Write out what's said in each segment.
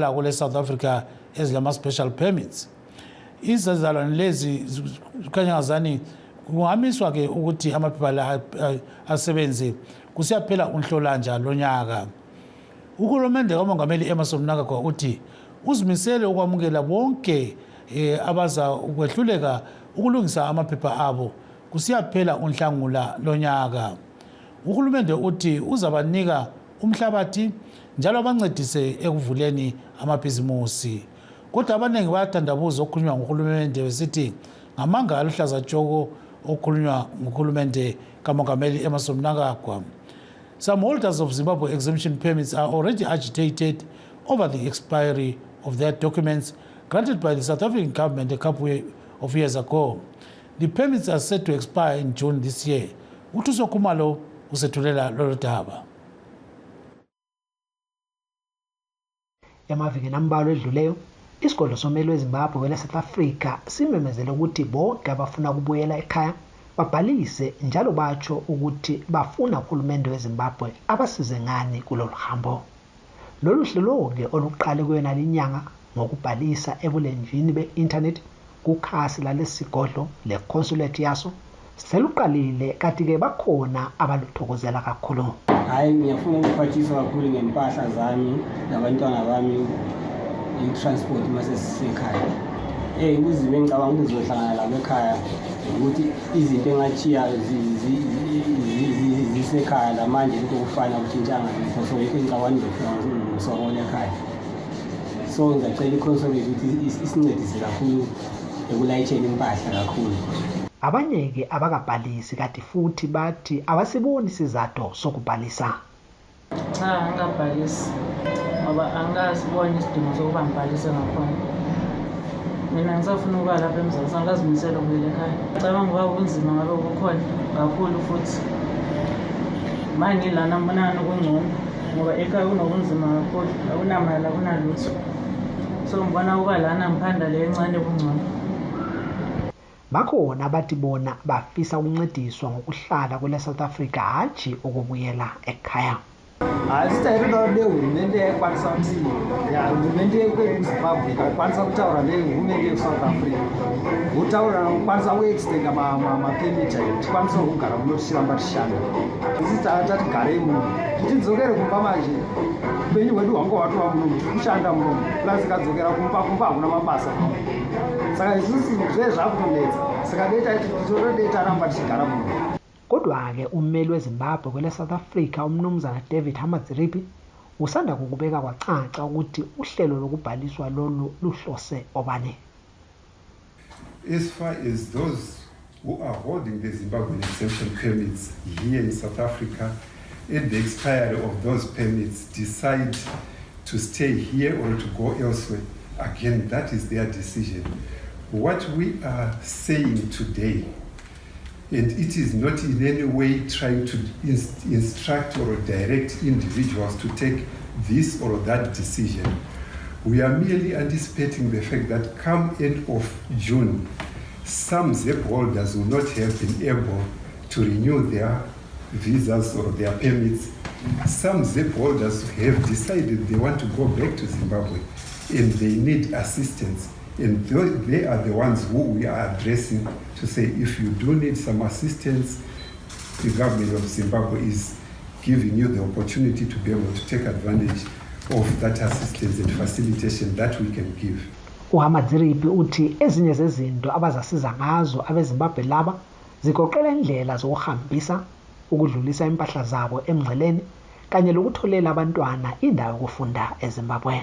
kule South Africa ezilama special permits. Izizalwane lezi kanyangazani kungamiswa ke ukuthi amaphepha la asebenze kusiyaphela unhlolanja lonyaka. Uhulumende kaMongameli Emmerson Mnangagwa uthi uzimisele ukwamukela bonke abaza ukwehluleka ukulungisa amaphepha abo kusiyaphela unhlangula lonyaka. Uhulumende uthi uzabanika umhlabathi njalo abancedise ekuvuleni amabhizimusi. Kodwa abaningi bayathandabuza okukhulunywa nguhulumende besithi ngamanga aluhlaza tshoko okukhulunywa nguhulumende kaMongameli Emmerson Mnangagwa. Some holders of Zimbabwe exemption permits are already agitated over the expiry of their documents granted by the South African government a couple of years ago. The permits are set to expire in June this year. Utuso Kumalo usethulela lolu daba. Yamaviki nambalwa edluleyo isigodlo somelo weZimbabwe wele South Africa simemezele ukuthi bonke abafuna ukubuyela ekhaya babhalise njalo batsho ukuthi bafuna uhulumende weZimbabwe abasize ngani kulolu hambo. Lolu hlelo ke oluqale kuyona linyanga ngokubhalisa ebulenjini be-internet kukhasi lalesigodlo le-consulate yaso seluqalile kanti ke bakhona abaluthokozela kakhulu. Hayi ngiyafuna ukuphathiswa kakhulu ngempahla zami nabantwana bami i-transport mase sisekhaya. Uzime engicabanga ukuzohlangana labo ekhaya ukuthi izinto engachiya zisekhaya la manje lokufana ukuthintshanga so yikho engicabanga ngizofika ngisobona ekhaya. So ngicela i-consulate ukuthi isincedise kakhulu ekulayitheni impahla kakhulu. Abanye ke abakabhalisi kanti futhi bathi abasiboni isizathu sokubhalisa. Cha angabhalisi ngoba angaziboni isidingo sokuba ngibhalise ngakhona. Mina ngisafuna ukuba lapha eMzansi angazimisela ukuyela ekhaya. Ngicabanga ukuba kunzima ngabe kukhona kakhulu futhi manje lana mbonana kungcono ngoba ekhaya kunobunzima kakhulu akunamali akunalutho. So ngibona ukuba lana ngiphanda le encane kungcono. Bakhona abathi bona bafisa ukuncediswa ngokuhlala kule South Africa hatshi ukubuyela ekhaya. Asitayirwa lehulumende ekwanisa ukuthi hurumende yeZimbabwe ikwanisa kutaura nehurumende yeSouth Africa kutaura ukwanisa kuextenda mapemiti tikwanisa kugara munoshiramba tishanda isi tatigare muno tidzokere kumba manje upenyu hwedu hwanga hwatova muno tikushanda muno plus ikadzokera kumba hakuna mabasa saka isusu zvezvakutonetsa saka deta ramba tichigara muno. Kodwa ke ummeli weZimbabwe kwele South Africa umnumzana David Hamadziripi usanda kukubeka kwacaca ukuthi uhlelo lokubhaliswa lolu luhlose obane. As far as those who are holding the Zimbabwean exemption permits here in South Africa, at the expiry of those permits decide to stay here or to go elsewhere, again, that is their decision. What we are saying today, and it is not in any way trying to instruct or direct individuals to take this or that decision. We are merely anticipating the fact that come end of June, some ZEP holders will not have been able to renew their visas or their permits. Some ZEP holders have decided they want to go back to Zimbabwe and they need assistance. And they are the ones who we are addressing to say, if you do need some assistance, the government of Zimbabwe is giving you the opportunity to be able to take advantage of that assistance and facilitation that we can give. Uhamadziripi uthi ezinye zezinto abazasiza ngazo abeZimbabwe laba zigoqela indlela zokuhambisa ukudlulisa impahla zabo emngceleni kanye lokutholela abantwana indawo yokufunda eZimbabwe.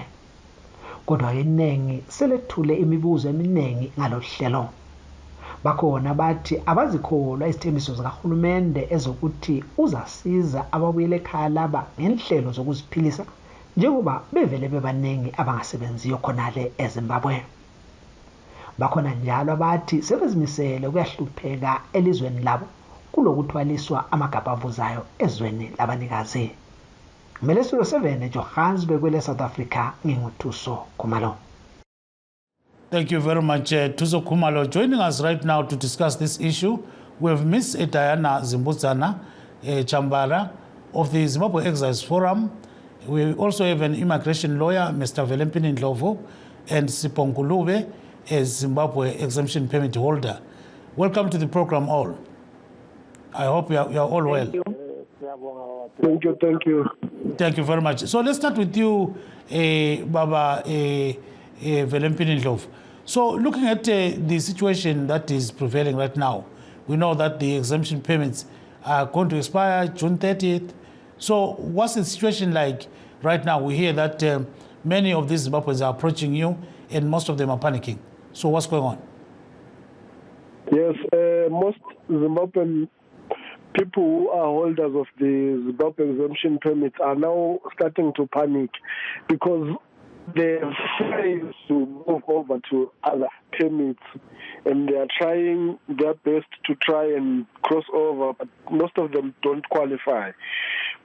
Kodwa iningi selethule imibuzo eminingi ngalohlelo. Bakhona bathi abazikholwa izithembiso zikahulumende ezokuthi uzasiza ababuyele ekhaya laba ngenhlelo zokuziphilisa njengoba bevele bebaningi abangasebenziyo khonale eZimbabwe. Bakhona njalo abathi sebezimisele ukuyahlupheka elizweni labo kulokuthwaliswa amagabha avuzayo ezweni labanikazi. Melesilo 7 Johannesburg kwele South Africa nginguThuso Khumalo. Thank you very much, Thuso Khumalo. Joining us right now to discuss this issue, we have Ms. Diana Zimbabweans Chambara of the Zimbabwe Exiles Forum, We also have an immigration lawyer, Mr. Velempini Ndlovu, and Sipho Ngulube, a Zimbabwe exemption permit holder. Welcome to the program all. I hope you are all well. Thank you. Thank you very much. So let's start with you, Baba Velempini Ndlovu. So looking at the situation that is prevailing right now, we know that the exemption permits are going to expire June 30th. So what's the situation like right now? We hear that many of these Zimbabweans are approaching you and most of them are panicking. So what's going on? Yes, most Zimbabwean people who are holders of the Zimbabwe exemption permits are now starting to panic because they're trying to move over to other permits and they are trying their best to try and cross over, but most of them don't qualify.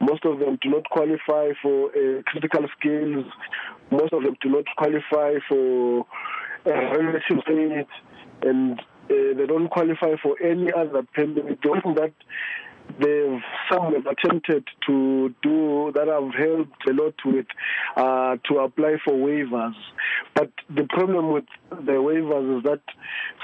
Most of them do not qualify for critical skills. Most of them do not qualify for relative permit, and they don't qualify for any other permit. The one that some have attempted to do that have helped a lot with to apply for waivers. But the problem with the waivers is that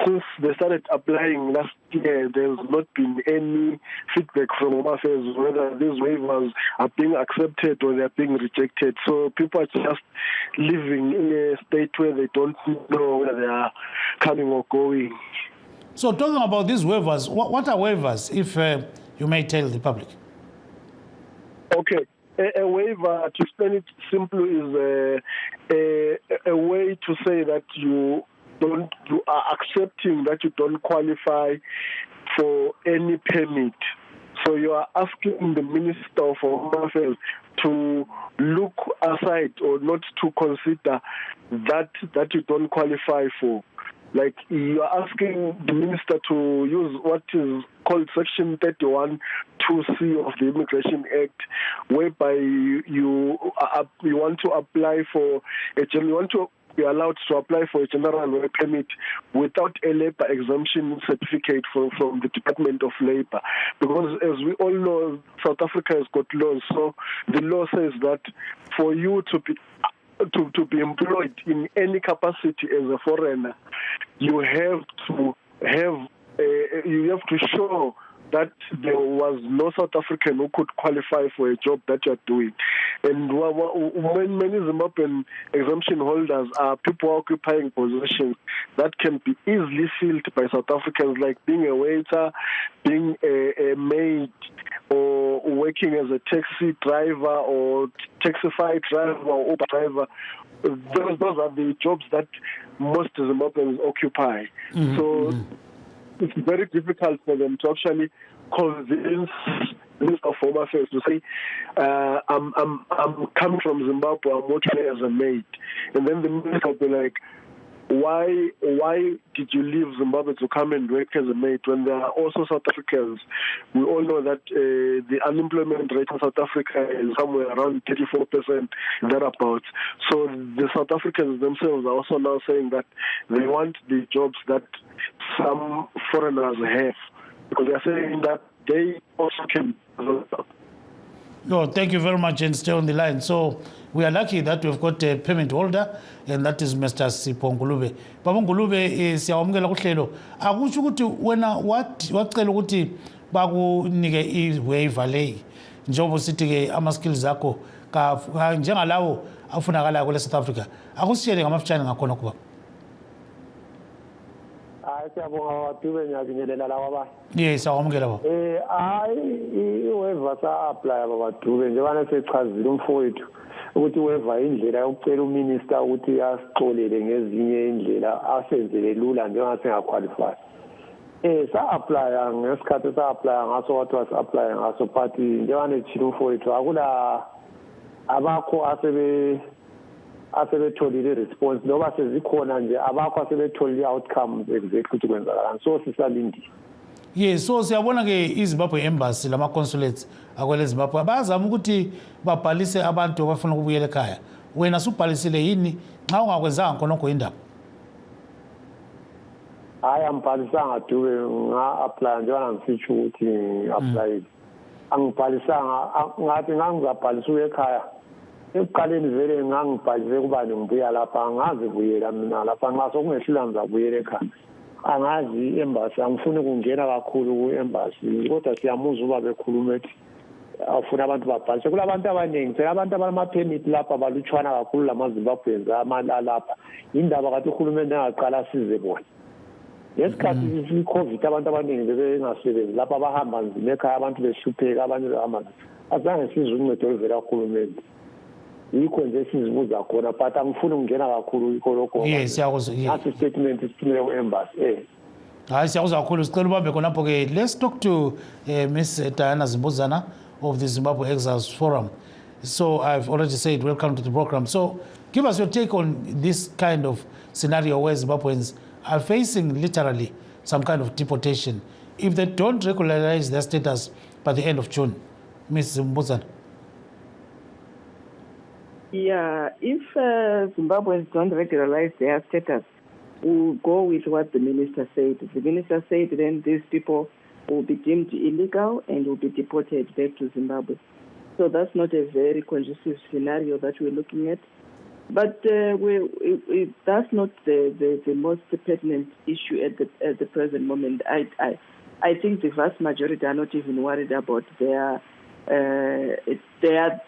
since they started applying last year, there's not been any feedback from Home Affairs whether these waivers are being accepted or they're being rejected. So people are just living in a state where they don't know whether they are coming or going. So talking about these waivers, what are waivers, if you may tell the public? Okay. A waiver, to explain it simply, is a way to say that you are accepting that you don't qualify for any permit. So you are asking the Minister of Home Affairs to look aside or not to consider that you don't qualify for. Like you are asking the minister to use what is called Section 31(2)(c) of the Immigration Act, whereby you want to apply for you want to be allowed to apply for a general work permit without a labor exemption certificate from the Department of Labor. Because as we all know, South Africa has got laws. So the law says that for you to be employed in any capacity as a foreigner, you have to show that there was no South African who could qualify for a job that you're doing. And when many Zimbabwean exemption holders are people occupying positions that can be easily filled by South Africans, like being a waiter, being a maid, or working as a taxi driver or taxify driver or Uber driver. Those are the jobs that most Zimbabweans occupy. Mm-hmm. So it's very difficult for them to actually convince the Minister of Home Affairs to say, I'm coming from Zimbabwe, I'm working as a maid. And then the minister will be like, why did you leave Zimbabwe to come and work as a maid when there are also South Africans? We all know that the unemployment rate in South Africa is somewhere around 34%, thereabouts. So the South Africans themselves are also now saying that they want the jobs that some foreigners have, because they are saying that they also can. No, thank you very much, and stay on the line. So we are lucky that we've got a permit holder, and that is Mr. Sipho Ngulube. Baba Ngulube siyawamukela kuhlelo. Akusho ukuthi wena wacela ukuthi bakunike i-waiver leyi njengoba sithi ke ama-skills akho njengalawo afunakalayo kule South Africa. Akusitshele ngamafitshane ngakhona kuba. Siyabonga Dube ngiyabingelela lawa ba. Yes, awamukela baba. I-waiver sa-apply baba Dube njengana sechazile umfowethu ukuthi waiver indlela yokucela uminister ukuthi asixolele ngezinye indlela asenzele lula njengoba singaqualify. Sa-apply ngesikhathi sa-apply ngaso what was apply ngaso but njengana echila umfowethu akula abakho asebetholile response noba sezikhona nje abakho asebetholile outcomes exactly ukuthi kwenzakalani, so sisalindile. Yes, so siyabona ke iZimbabwe embassy lama consulates akwele Zimbabwe bazama ukuthi babhalise abantu abafuna ukubuyela ekhaya. Wena subhalisile yini nxa ungakwenzanga khonokho indaba? Hayi ambhalisanga Dube, nga-apply njengoba ngisitsho ukuthi apply. Angibhalisanga ngathi ngangizabhalisa ekhaya ekuqaleni vele ngangibhalise kubani ngibuya lapha angazi buyela mina lapha nxa sokungehlula ngizabuyela ekhaya angazi i-embassy angifuni kungena kakhulu ku-embassy kodwa siyamuzwa uba bekhuluma ethi awufuna abantu babhalise kulabantu abaningi phela abantu abanama-permit lapha balutshwana kakhulu lamazimbabweans alapha yindaba kathi uhulumende angaqala asize bona ngesikhathi i-covid abantu abaningi bebengasebenzi lapha abahamba nzima ekhaya abantu behlupheka abanye behamba azange sizwe uncedo oluvela kuhulumende yikho nje sizibuza khona but angifuni ukungena kakhulu yikho lokho nasi statement sithumele ku-embassy hayi siyakuzwa kakhulu sicela ubambe khonapho-ke let's talk to Miss Diana Zimbuzana of the Zimbabwe Exiles Forum. So I've already said welcome to the program. So give us your take on this kind of scenario where Zimbabweans are facing literally some kind of deportation if they don't regularize their status by the end of June. Ms. Zimbuzana. Yeah, if Zimbabweans don't regularize their status, we'll go with what the minister said. The minister said then these people will be deemed illegal and will be deported back to Zimbabwe. So that's not a very conducive scenario that we're looking at. But that's not the most pertinent issue at the present moment. I think the vast majority are not even worried about their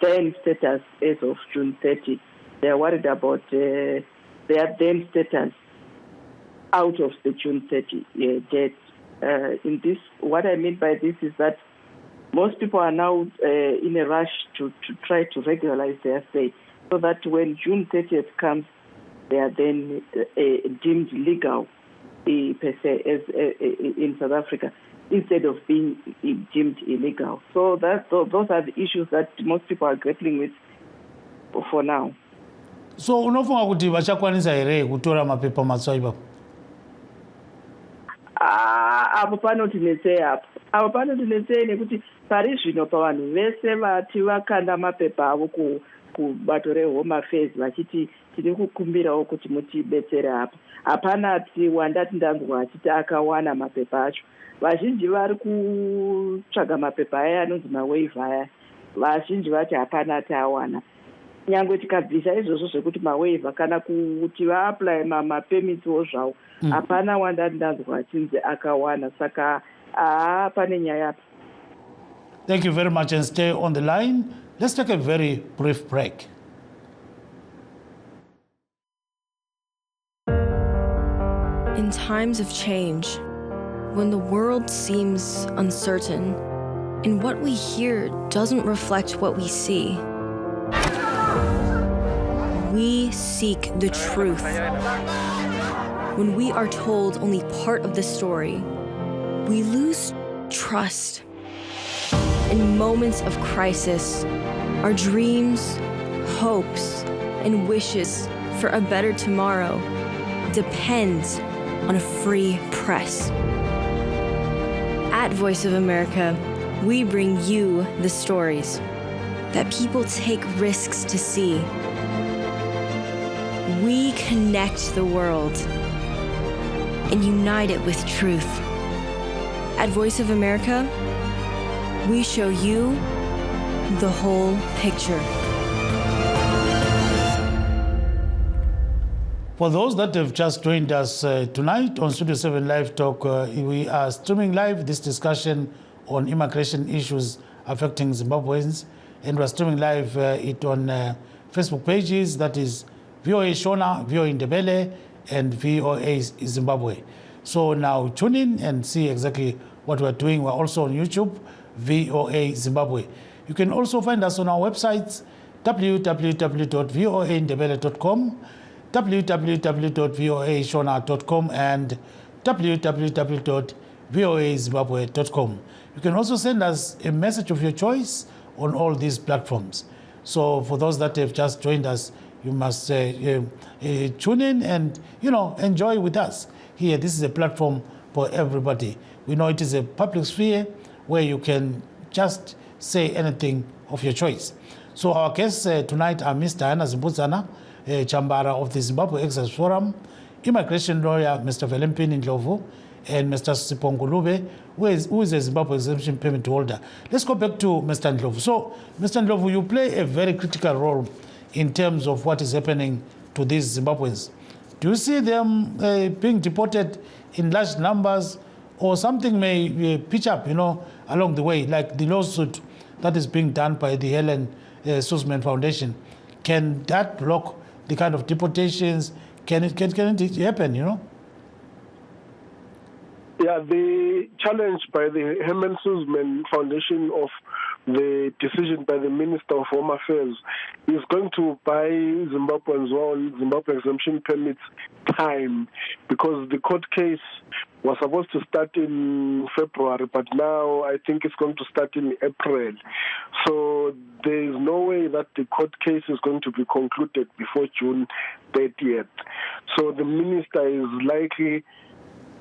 then status as of June 30. They are worried about their then status out of the June 30 date. In this, what I mean by this is that most people are now in a rush to try to regularize their stay, so that when June 30th comes, they are then deemed legal per se as in South Africa, instead of being deemed illegal. So those are the issues that most people are grappling with for now. So unofunga kuti vachakwanisa here kutora mapepa matsva ipapo? Apo panotinetsei apo panotinetsei nekuti pari zvino pavanhu vese vati vakanda mapepa avo kubato rehome affairs vachiti tiri kukumbirawo kuti mutibetsere apa hapana ati wandati ndanzwa achiti akawana mapepa acho. Vazhinji vari kutsvaga mapepa aya anonzi mawaiver aya, vazhinji vati hapana ati awana. Nyangwe tikabvisa izvozvo zvekuti mawaiver kana kuti vaapply mapermitswo zvawo hapana wandati ndanzwa achinzi akawana, saka pane nyaya apa. Thank you very much and stay on the line. Let's take a very brief break. In times of change, when the world seems uncertain and what we hear doesn't reflect what we see, we seek the truth. When we are told only part of the story, we lose trust. In moments of crisis, our dreams, hopes, and wishes for a better tomorrow depend on a free press. At Voice of America, we bring you the stories that people take risks to see. We connect the world and unite it with truth. At Voice of America, we show you the whole picture. For those that have just joined us tonight on Studio 7 Live Talk, we are streaming live this discussion on immigration issues affecting Zimbabweans, and we're streaming live it on Facebook pages, that is VOA Shona, VOA Ndebele, and VOA Zimbabwe. So now tune in and see exactly what we're doing. We're also on YouTube, VOA Zimbabwe. You can also find us on our websites, www.voandebele.com, www.voashona.com, and www.voazimbabwe.com. You can also send us a message of your choice on all these platforms. So for those that have just joined us, you must tune in and, enjoy with us here. This is a platform for everybody. We know it is a public sphere where you can just say anything of your choice. So our guests tonight are Ms. Diana Zimbuzana, Chambara of the Zimbabwe Exiles Forum, immigration lawyer Mr. Velempini Ndlovu, and Mr. Sipongulube, who is a Zimbabwe exemption permit holder. Let's go back to Mr. Ndlovu. So, Mr. Ndlovu, you play a very critical role in terms of what is happening to these Zimbabweans. Do you see them being deported in large numbers, or something may pitch up, along the way, like the lawsuit that is being done by the Helen Suzman Foundation? Can that block the kind of deportations? Can it happen, Yeah, the challenge by the Helen Suzman Foundation of the decision by the Minister of Home Affairs is going to buy Zimbabweans Zimbabwe exemption permits time, because the court case was supposed to start in February, but now I think it's going to start in April. So there is no way that the court case is going to be concluded before June 30th. So the minister is likely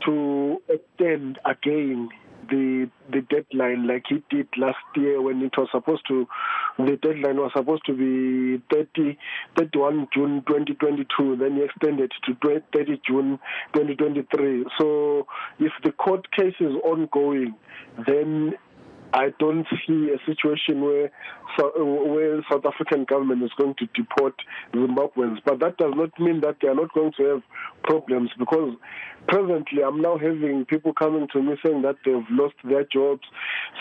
to extend again the deadline like he did last year, when it was supposed to, the deadline was supposed to be 31 June 2022, then he extended to 30 June 2023. So if the court case is ongoing, then I don't see a situation where South African government is going to deport Zimbabweans. But that does not mean that they are not going to have problems, because presently I'm now having people coming to me saying that they've lost their jobs.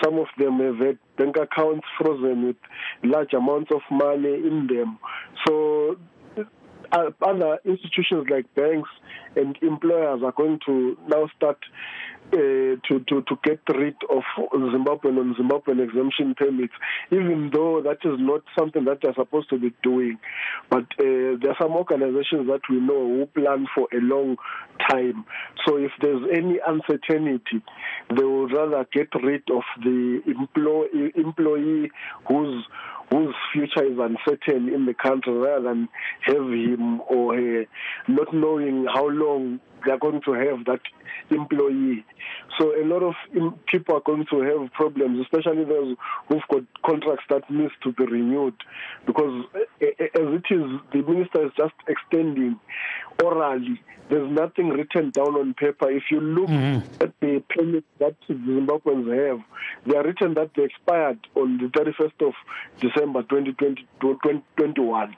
Some of them have had bank accounts frozen with large amounts of money in them. So other institutions like banks and employers are going to now start to get rid of Zimbabwean and Zimbabwean exemption permits, even though that is not something that they're supposed to be doing. But there are some organizations that we know who plan for a long time. So if there's any uncertainty, they would rather get rid of the employee whose future is uncertain in the country, rather than have him or her not knowing how long they are going to have that employee. So a lot of people are going to have problems, especially those who've got contracts that needs to be renewed, because as it is, the minister is just extending orally. There's nothing written down on paper. If you look at the permits that Zimbabweans have, they are written that they expired on the 31st of December 2021.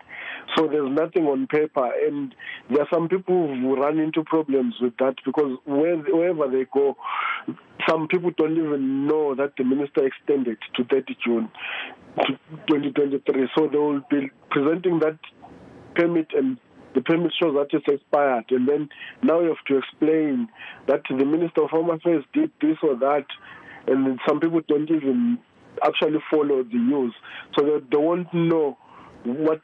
So there's nothing on paper, and there are some people who run into problems with that, because wherever they go, some people don't even know that the minister extended to 30 June 2023. So they will be presenting that permit, and the permit shows that it's expired, and then now you have to explain that the Minister of Home Affairs did this or that, and some people don't even actually follow the news, so they won't know what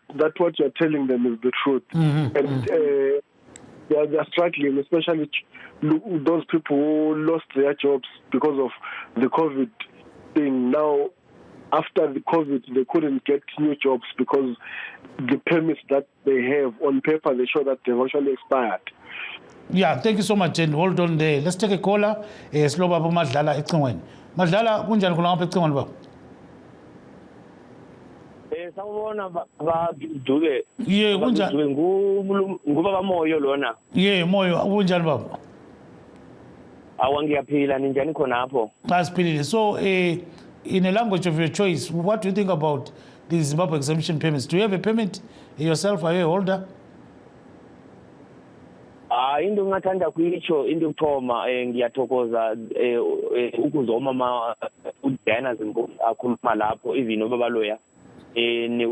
you're telling them is the truth. And they are struggling, especially those people who lost their jobs because of the COVID thing. Now, after the COVID, they couldn't get new jobs because the permits that they have on paper, they show that they've actually expired. Yeah, thank you so much, and hold on there. Let's take a caller. Slow Baba Madlala ecingweni. Madlala kunjani khona ngapha ecingweni baba? Sawubona ba Dube. Yeah, kunjani? Ngubaba Moyo lona. Yeah, Moyo kunjani baba? Awangiyaphila ninjani khonapho? Asiphilile. So in a language of your choice, what do you think about the Zimbabwe exemption permits? Do you have a permit yourself? Are you a holder? Into ngathanda kuyitsho into kuthoma ngiyathokoza ukuzoma uDiana Zimbabwe akhuluma lapho even ubaba loya the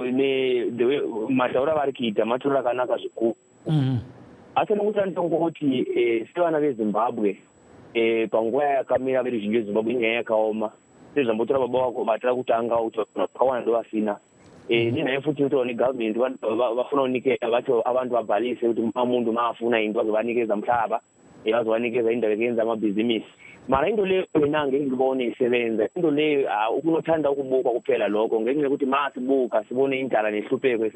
mataura vari kuita mataura akanaka zvikuru. Asi ndikuthanda ukuthi sevana veZimbabwe panguva yakamira veruzhinji veZimbabwe inyaya yakaoma sezvambotora baba wako batira kutanga vakawanda ndovasina. Ninaye futi kuti negovernment vafuna kunikeza vacho abantu vabhalise kuti mundu maafuna into vazovanikeza mhlaba vazovanikeza indawo yekuenza amabhizinisi. Mara into leyo mina ngengibone isebenza, into leyo ukunothanda ukubuka kuphela lokho ngenxa yokuthi masibuka sibone indala nehlupheko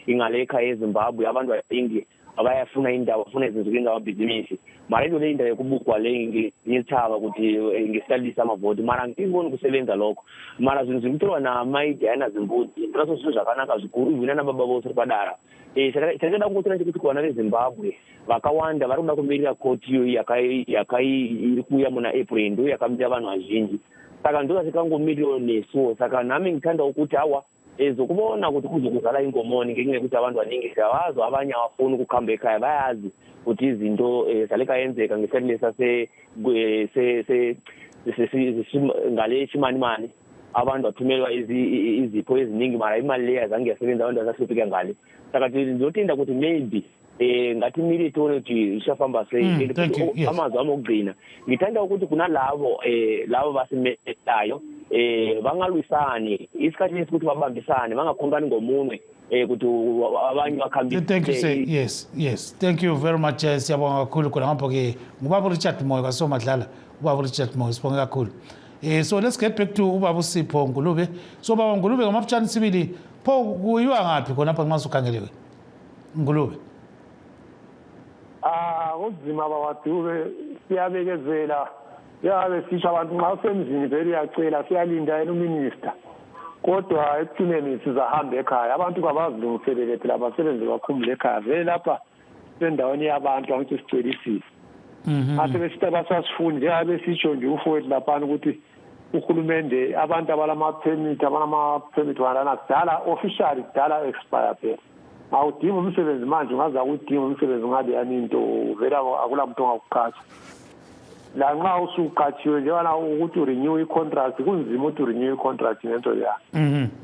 ingalekha eZimbabwe, abantu abaningi abayafuna indawo bafuna izinto ngamabhizinisi. Mara into leyo indawo yokubukwa le ngiyithaba ukuthi ngisalisa amavoti, mara ngibona kusebenza lokho. Mara zinzimthiwa naMayidiana Zimbabwe raso sio zvakanaka zvikuru ivina nababa vose padara. Chakada kungotora chekuti kuwana veZimbabwe vakawanda vari kuda kumirira koti iyo iri kuuya muna April ndo yakamira vanhu vazhinji. Saka ndoka chikangomiriro nesuwo. Saka nami ngithanda ukuthi hawa ezokubona ukuthi kuzokuzala ingomoni ngenxa yokuthi abantu abaningi siyawazi abanye abafuna ukukhamba ekhaya bayazi ukuthi izinto zaleka yenzeka ngesikhathi lesa ngale chimanimani abantu bathumelwa izipho eziningi mara imali leyo azange yasebenza abantu basahlupheka ngale saka ndizotinda ukuthi maybe ngathi military ukuthi ishafamba amazwi ami okugcina ngithanda ukuthi kunalabo labo basimelayo bangalwisani isikhathi lesikuthi babambisane bangakhonkani ngomunwe ukuthi abanye bakhambise. Thank you sir. Yes thank you very much siyabonga kakhulu khona ngapho ke ngubaba Richard Moyo kaSomadlala ubaba Richard Moyo sibonga kakhulu. So let's get back to ubaba Sipho Ngulube. So baba Ngulube ngamafutshane sibili pho kuyiwa ngapi khona apha nxa ukhangelewe Ngulube? Uzima bawadube siyabekezela yabe sisho abantu nxa usemzini vele uyacela siyalinda yena uminister kodwa ekugcineni sizahamba ekhaya abantu kabazilungiselele phela abasebenzi bakhumbule ekhaya vele lapha sendaweni yabantu angithi sicelisile ase besita basasifuni njengabe sitsho nje ufowethu laphana ukuthi uhulumende abantu abalama-permit walana kudala officially kudala expire phela awudinga umsebenzi manje ungaza kudinga umsebenzi ungabe yani into vele akula muntu ongakuqasha la nxa usuqatshiwe njengana ukuthi urenew i-contract kunzima ukuthi urenew i-contract ngento yakho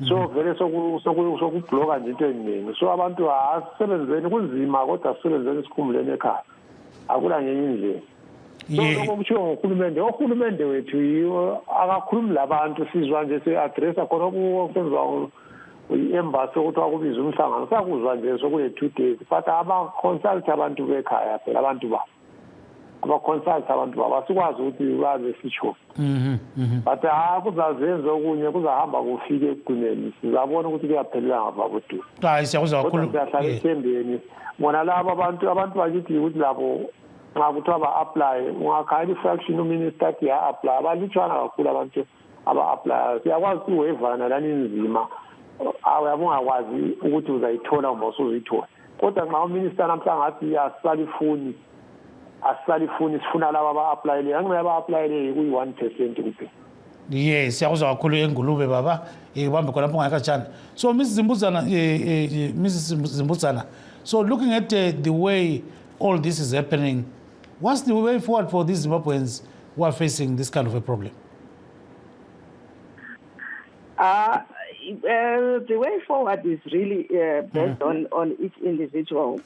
so vele sokubhloka nje into eningi so abantu asisebenzeni kunzima kodwa sisebenzeni sikhumbuleni ekhaya akula ngenye indlela so kutshiwo ngohulumende ohulumende wethu yiwo akakhulumi labantu sizwa nje se-adressa khona okwenziwa i-embassy ukuthi wakubiza umhlangano sakuzwa nje sokune-2 days but aba-consult abantu bekhaya phela abantu babo aba-consult abantu babo asikwazi ukuthi baze sitsho but kuzazenza okunye kuzahamba kufike ekugcineni sizabona ukuthi kuyaphelela ngavabuduku kodwa siyahlala ethembeni bona labo abantu bakithi ukuthi labo nxa kuthiwa ba-aplaye ungakhayela i-fraction uminister athi ya-aplaya abalutshwana kakhulu abantu aba-aplayayo siyakwazi ukuthi uwevana lani nzima uyabe ungakwazi ukuthi uzayithola uma usuzithola kodwa nxa uminister namhlanje athi asisalifuni sifuna laba aba-aplayeleyo angibe aba-aplayeleyo kuyi-1% kuphela. Yes, siyakuzwa kakhulu eNgulube baba ubambe khonapho ngakatshana. So Mrs. Zimbuzana, so looking at the way all this is happening, what's the way forward for these Zimbabweans who are facing this kind of a problem? The way forward is really based on each individual.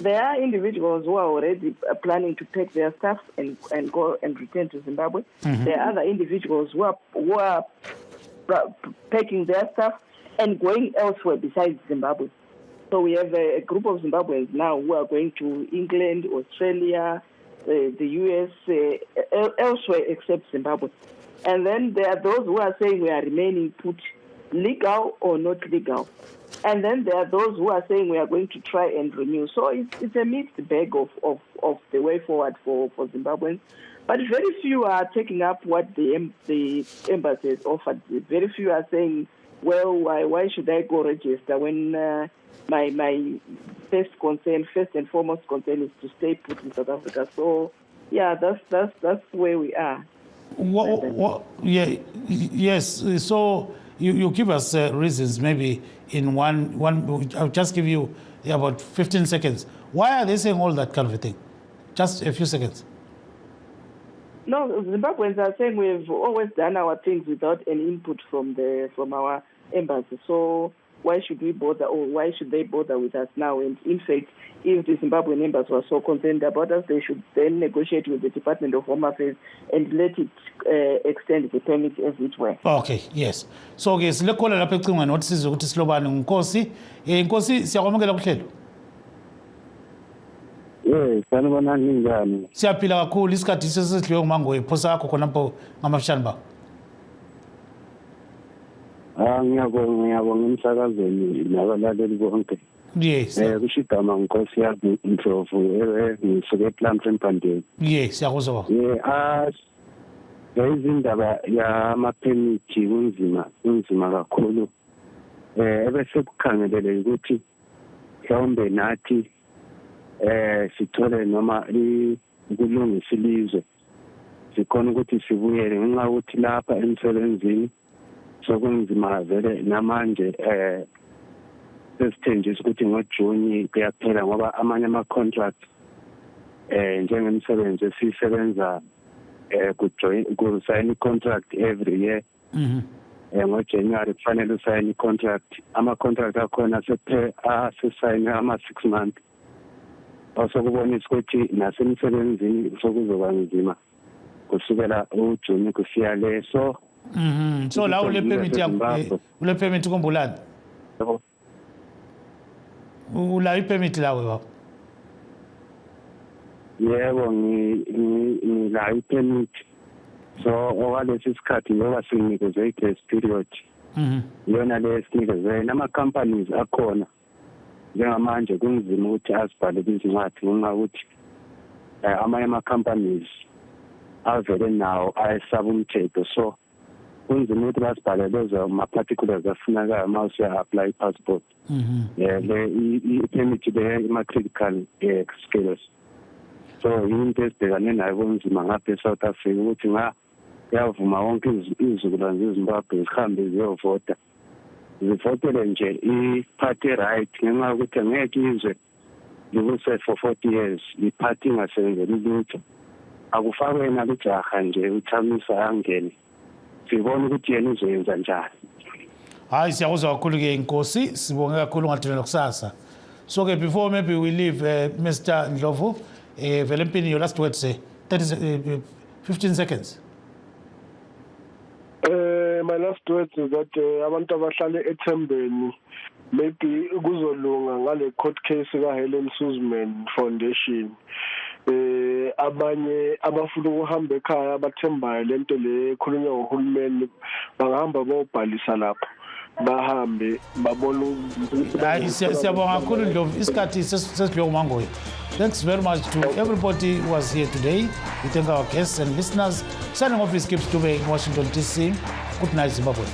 There are individuals who are already planning to take their stuff and go and return to Zimbabwe. There are other individuals who are packing their stuff and going elsewhere besides Zimbabwe. So we have a group of Zimbabweans now who are going to England, Australia, the US, elsewhere except Zimbabwe. And then there are those who are saying we are remaining put, legal or not legal. And then there are those who are saying we are going to try and renew. So it's a mixed bag of the way forward for Zimbabweans. But very few are taking up what the embassy has offered. Very few are saying, well, why should I go register when my first and foremost concern is to stay put in South Africa. So, yeah, that's where we are. Yes. So you give us reasons, maybe in one. I'll just give you about 15 seconds. Why are they saying all that kind of a thing? Just a few seconds. No, Zimbabweans are saying we've always done our things without any input from our embassy. So why should we bother, or why should they bother with us now? And in fact, if the Zimbabwean embassy was so concerned about us, they should then negotiate with the Department of Home Affairs and let it extend the permit as it were. Okay, yes. So ke silekola lapha ecingweni nothi sizwe ukuthi silobani nginkosi. Inkosi siyakwamukela kuhlelo. Sanibona njani? Siyaphila kakhulu isikhathi sesidliwe ngumango ephosa yakho khonapho ngamafishane ba. Ngiyabonga umsakazweni nabalaleli bonke. Yes. Kushidama nkosi yami Ndlovu ngisuke ePlant Empandeni. Yes, siyakuzwa. Izindaba yama-permit kunzima kakhulu. Ebese kukhangelele ukuthi mhlawumbe nathi sithole noma ukulungisa ilizwe sikhona ukuthi sibuyele ngenxa yokuthi lapha emsebenzini sokunzima vele namanje sesithenjisa ukuthi ngoJuni kuyaphela ngoba amanye ama-contract njengemisebenzi esisebenza kusayina i-contract every year. NgoJanuary kufanele usayine i-contract. Ama-contract akhona asesayine ama-6 months. Osokubonisa ukuthi nasemsebenzini sokuzoba nzima kusukela uJuni kusiya le. So la ule permit yakho ule permit kumbulani? Ula i-permit lawe baba? Yebo ngila i-permit. So okwalesi sikhathi ngoba sinikeze i-grace period. Yona le sinikeze nama-companies akhona njengamanje kunzima ukuthi azibhale izincwadi ngenxa yokuthi amanye ama-companies avele nawo ayesaba umthetho. So kunzima ukuthi basibhale lezo ma-particulars afunekayo uma usuya-apply i-passport. Le i-permit le ima-critical skills. So into esibhekane nayo kunzima ngapha eSouth Africa ukuthi ngiyavuma wonke izizukulwane zeZimbabwe zihambe ziyovota. Zivotele nje i-party right ngenxa yokuthi angeke izwe libuse for 40 years i-party ingasebenzeli lutho. Akufakwe yena lijaha nje uthamisa angene. Sibona ukuthi yena uzoyenza njani. Hayi siyakuzwa kakhulu-ke inkosi, sibonge kakhulu ngathina kusasa. So ke before maybe we leave Mr. Ndlovu, vele empini your last word say 15 seconds. My last words is that abantu abahlale eThembeni maybe kuzolunga ngale court case kaHelen Suzman Foundation. Abanye abafuna ukuhamba ekhaya abathembayo lento le ekhulunywa ngohulumeni bangahamba bayobhalisa lapho bahambe babona. Hayi siyabonga kakhulu Ndlovu, isikhathi sesidlule kumangoyi. Thanks very much to everybody who was here today. We thank our guests and listeners. Signing off is Gibbs Dube in Washington, D.C. Good night, Zimbabwe.